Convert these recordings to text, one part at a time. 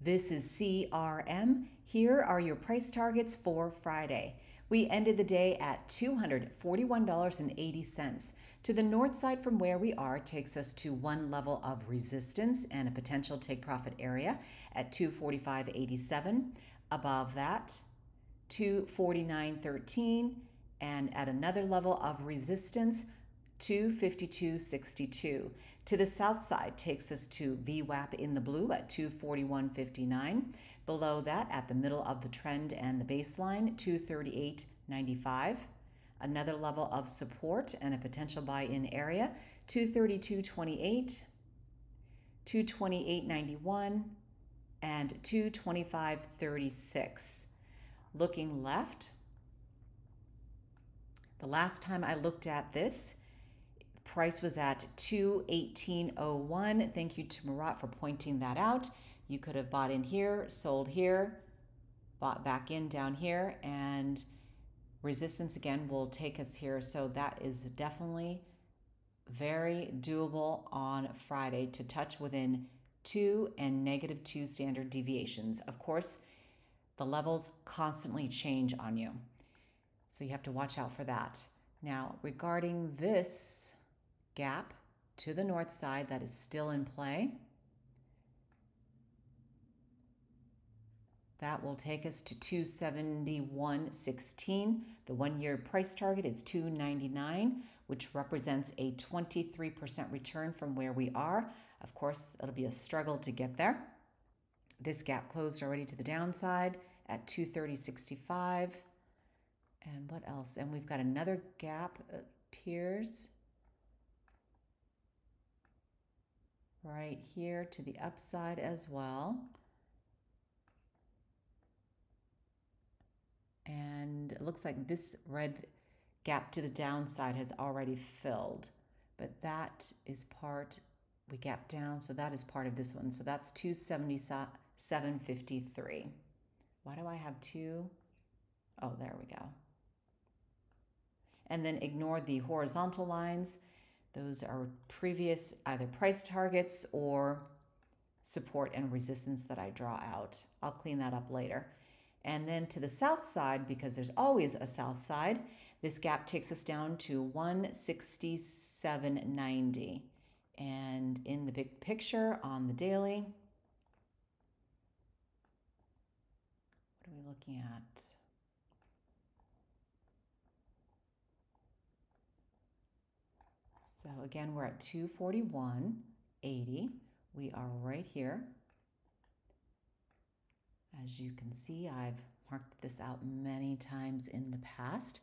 This is CRM. Here are your price targets for Friday. We ended the day at $241.80. To the north side from where we are takes us to one level of resistance and a potential take profit area at 245.87. Above that, 249.13, and at another level of resistance, 252.62. To the south side takes us to VWAP in the blue at 241.59. Below that, at the middle of the trend and the baseline, 238.95. Another level of support and a potential buy-in area, 232.28, 228.91, and 225.36. Looking left, the last time I looked at this, price was at 218.01. Thank you to Murat for pointing that out. You could have bought in here, sold here, bought back in down here, and resistance again will take us here. So that is definitely very doable on Friday to touch within 2 and -2 standard deviations. Of course, the levels constantly change on you, so you have to watch out for that. Now, regarding this gap to the north side that is still in play, that will take us to 271.16. The 1-year price target is 299, which represents a 23% return from where we are. Of course, it'll be a struggle to get there. This gap closed already to the downside at 230.65. And what else? And we've got another gap, it appears, right here to the upside as well. And it looks like this red gap to the downside has already filled, but that is part, we gap down, so that is part of this one. So that's 277.53. Why do I have two? Oh, there we go. And then ignore the horizontal lines. Those are previous either price targets or support and resistance that I draw out. I'll clean that up later. And then to the south side, because there's always a south side, this gap takes us down to 167.90. And in the big picture on the daily, what are we looking at? So again, we're at 241.80. We are right here. As you can see, I've marked this out many times in the past,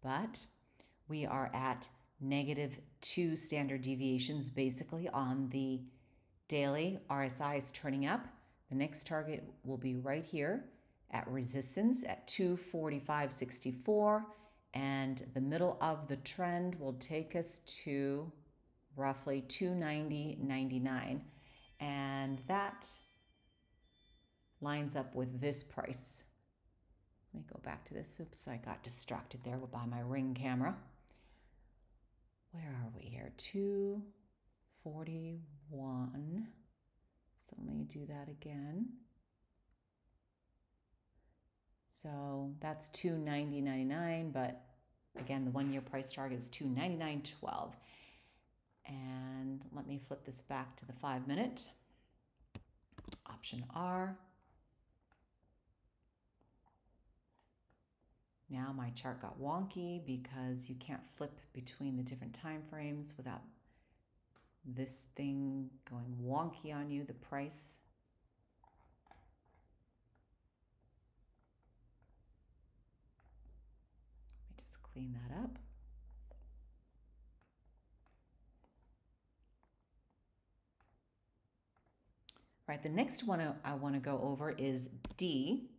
but we are at -2 standard deviations basically on the daily. RSI is turning up. The next target will be right here at resistance at 245.64. And the middle of the trend will take us to roughly 290.99. And that lines up with this price. Let me go back to this. Oops, I got distracted there by my Ring camera. Where are we here? 241. So let me do that again. So that's 290.99, but again, the 1-year price target is 299.12. And let me flip this back to the 5-minute. Option R. Now my chart got wonky because you can't flip between the different time frames without this thing going wonky on you, the price. Clean that up. Right, the next one I want to go over is D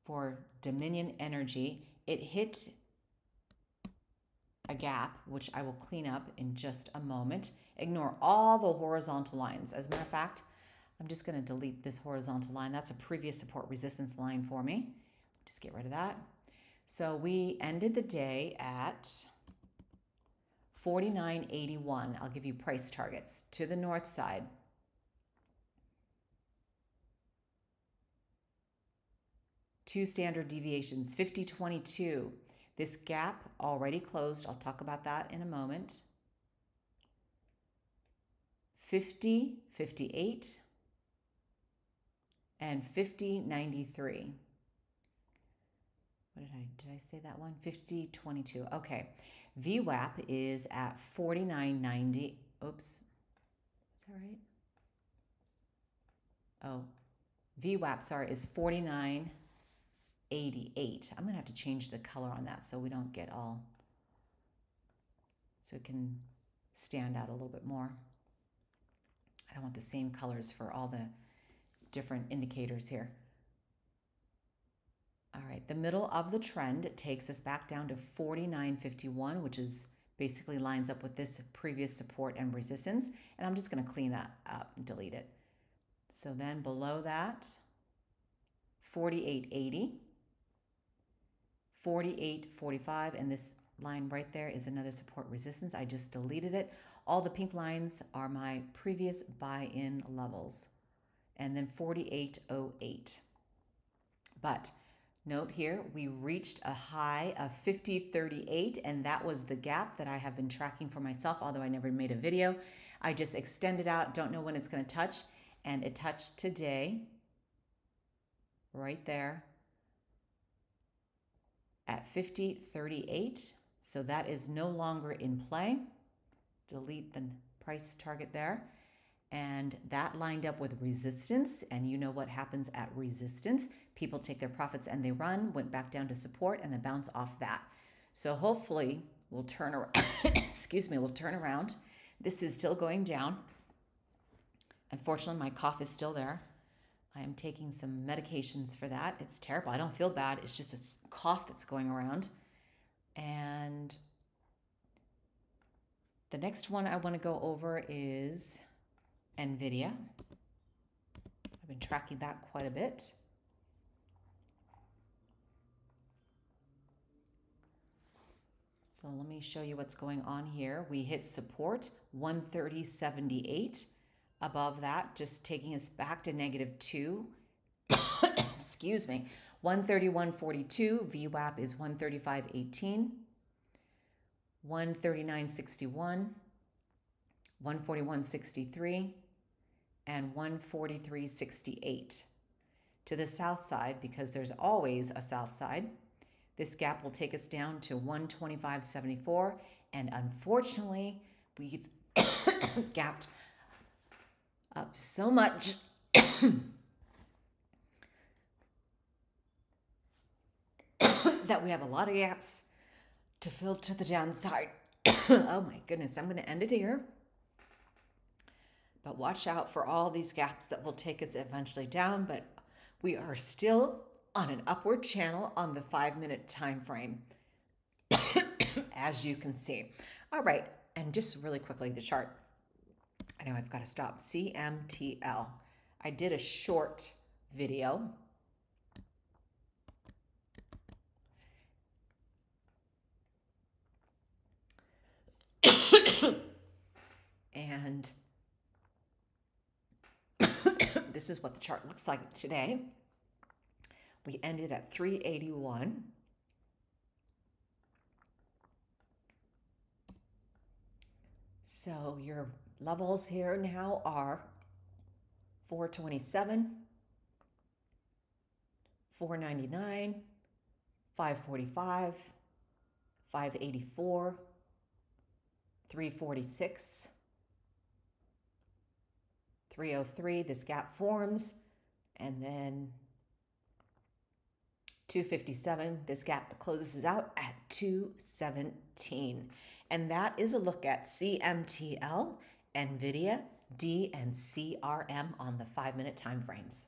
for Dominion Energy. It hit a gap, which I will clean up in just a moment. Ignore all the horizontal lines. As a matter of fact, I'm just going to delete this horizontal line. That's a previous support resistance line for me. Just get rid of that. So we ended the day at 49.81. I'll give you price targets. To the north side, 2 standard deviations, 50.22. This gap already closed. I'll talk about that in a moment. 50.58 and 50.93. Did I say that one? 50.22. Okay. VWAP is at 49.90. Oops. Is that right? Oh, VWAP, sorry, is 49.88. I'm going to have to change the color on that so we don't get all, so it can stand out a little bit more. I don't want the same colors for all the different indicators here. All right, the middle of the trend takes us back down to 49.51, which is basically lines up with this previous support and resistance. And I'm just going to clean that up and delete it. So then below that, 48.80, 48.45, and this line right there is another support resistance. I just deleted it. All the pink lines are my previous buy-in levels. And then 48.08. But note here, we reached a high of 50.38, and that was the gap that I have been tracking for myself, although I never made a video. I just extended out, don't know when it's going to touch, and it touched today, right there, at 50.38. So that is no longer in play. Delete the price target there. And that lined up with resistance, and you know what happens at resistance. People take their profits and they run, went back down to support, and then bounce off that. So hopefully we'll turn around. Excuse me, we'll turn around. This is still going down. Unfortunately, my cough is still there. I am taking some medications for that. It's terrible. I don't feel bad. It's just a cough that's going around. And the next one I want to go over is Nvda. I've been tracking that quite a bit. So let me show you what's going on here. We hit support 130.78. Above that, just taking us back to -2. Excuse me. 131.42. VWAP is 135.18. 139.61. 141.63. And 143.68. To the south side, because there's always a south side, this gap will take us down to 125.74. And unfortunately, we gapped up so much that we have a lot of gaps to fill to the downside. Oh my goodness, I'm going to end it here. But watch out for all these gaps that will take us eventually down. But we are still on an upward channel on the 5-minute time frame, as you can see. All right, and just really quickly, the chart. I know I've got to stop. Cmtl. I did a short video. And this is what the chart looks like today. We ended at 381. So your levels here now are 427, 499, 545, 584, 346, 303. This gap forms, and then 257. This gap closes out at 217. And that is a look at Cmtl, Nvda, D, and CRM on the 5-minute time frames.